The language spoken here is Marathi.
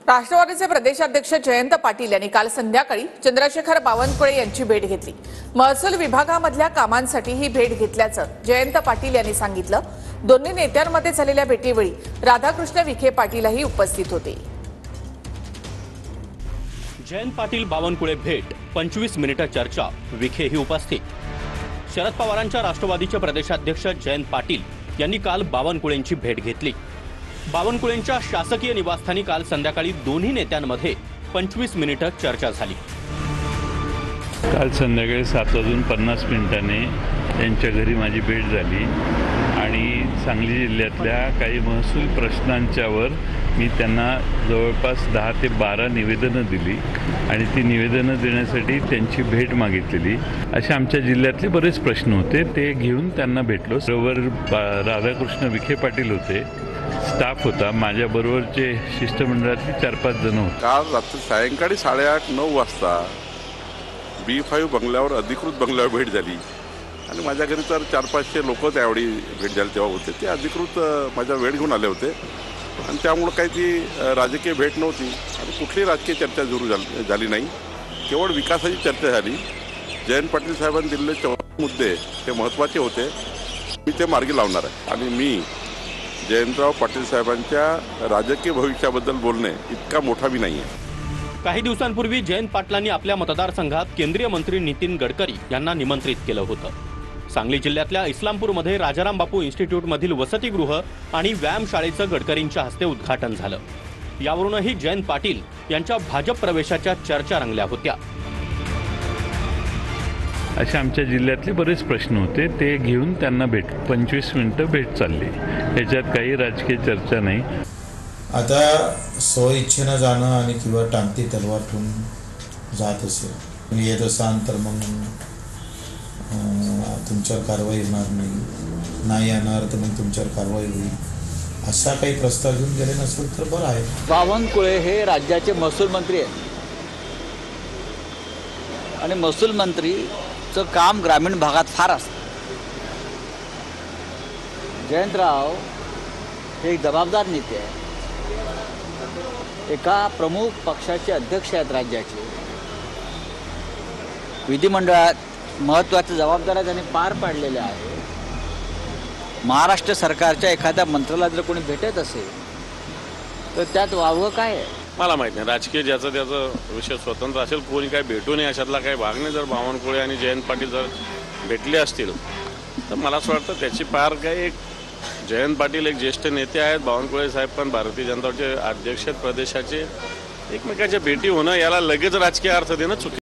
राष्ट्रवादीचे प्रदेशाध्यक्ष जयंत पाटील यांनी काल संध्याकाळी चंद्रशेखर बावनकुळे यांची भेट घेतली। महसूल विभागामधल्या कामांसाठी ही भेट घेतल्याचं जयंत पाटील यांनी सांगितलं। दोन्ही नेत्यांमध्ये झालेल्या भेटीवेळी राधाकृष्ण विखे पाटीलही उपस्थित होते। जयंत पाटील बावनकुळे भेट 25 मिनिटं चर्चा, विखेही उपस्थित। शरद पवारांच्या राष्ट्रवादीचे प्रदेशाध्यक्ष जयंत पाटील यांनी काल बावनकुळेंची भेट घेतली। बावनकुळेंच्या शासकीय निवासस्थानी काल संध्याकाळी दोन्ही नेत्यांमध्ये 25 मिनिटं चर्चा झाली। काल संध्याकाळी 7:50 त्यांच्या घरी माझी भेट झाली आणि सांगली जिल्ह्यातल्या काही महसूल प्रश्नांच्यावर मी त्यांना जवळपास 10 ते 12 निवेदनं दिली आणि ती निवेदनं देण्यासाठी त्यांची भेट मागितलेली। अशा आमच्या जिल्ह्यातले बरेच प्रश्न होते, ते घेऊन त्यांना भेटलो। बरोबर राधाकृष्ण विखे पाटील होते, स्टाफ होता, माझ्याबरोबरचे शिष्टमंडळातले 4-5 जण होते। काल रात्री सायंकाळी 8:30-9 वाजता B5 बंगल्यावर अधिकृत बंगल्यावर भेट झाली आणि माझ्या घरी तर 400-500 लोक त्यावेळी भेट झाली तेव्हा होते। ते अधिकृत माझ्या वेळ घेऊन आले होते आणि त्यामुळे काही ती राजकीय भेट नव्हती आणि कुठलीही राजकीय चर्चा सुरू झाली नाही, केवळ विकासाची चर्चा झाली। जयंत पाटील साहेबांनी दिलेले 14 मुद्दे ते महत्त्वाचे होते, मी ते मार्गी लावणार आहे आणि मी जयंतराव पाटील साहेबांच्या राजकीय भविष्याबद्दल बोलणे इतका मोठा भी नाही आहे। काही दिवसांपूर्वी जयंत पाटलांनी आपल्या मतदारसंघात केंद्रीय मंत्री नितीन गडकरी यांना निमंत्रित केलं होतं। सांगली जिल्ह्यातल्या इस्लामपूरमध्ये राजाराम बापू इन्स्टिट्यूटमधील वसतिगृह आणि व्यायामशाळेचं गडकरींच्या हस्ते उद्घाटन झालं। यावरूनही जयंत पाटील यांच्या भाजप प्रवेशाच्या चर्चा रंगल्या होत्या। अशा आमच्या जिल्ह्यातले बरेच प्रश्न होते, ते घेऊन त्यांना 25 मिनिटं भेट चालली। याच्यात काही राजकीय चर्चा नाही। आता स्वइच्छेनं जाणं आणि किंवा टांगती तलवार ठेवून जात असेल, तुम्ही येत असाल तर मग तुमच्यावर कारवाई होणार नाही येणार तर मग तुमच्यावर कारवाई होईल, असा काही प्रस्ताव घेऊन गेले नसेल तर बरं आहे। बावनकुळे हे राज्याचे महसूल मंत्री आहेत आणि महसूल मंत्रीचं काम ग्रामीण भागात फार असतं। जयंतराव हे एक जबाबदार नेते आहेत, एका प्रमुख पक्षाचे अध्यक्ष आहेत राज्याचे, विधिमंडळात महत्त्वाच्या जबाबदाऱ्या त्यांनी पार पाडलेल्या आहेत। महाराष्ट्र सरकारच्या एखाद्या मंत्र्याला जर कोणी भेटत असेल तर त्यात वावगं काय आहे मला माहीत नाही। राजकीय ज्याचं त्याचं विषय स्वतंत्र असेल, कोणी काय भेटू नये अशातला काही भाग नाही। जर बावनकुळे आणि जयंत पाटील जर भेटले असतील तर मला असं वाटतं त्याची पार काही एक जयंत पाटील एक ज्येष्ठ नेते आहेत, बावनकुळे साहेब पण भारतीय जनता पार्टीचे अध्यक्ष प्रदेशाचे, एकमेकाच्या भेटी होणं याला लगेच राजकीय अर्थ देणं चुकीचं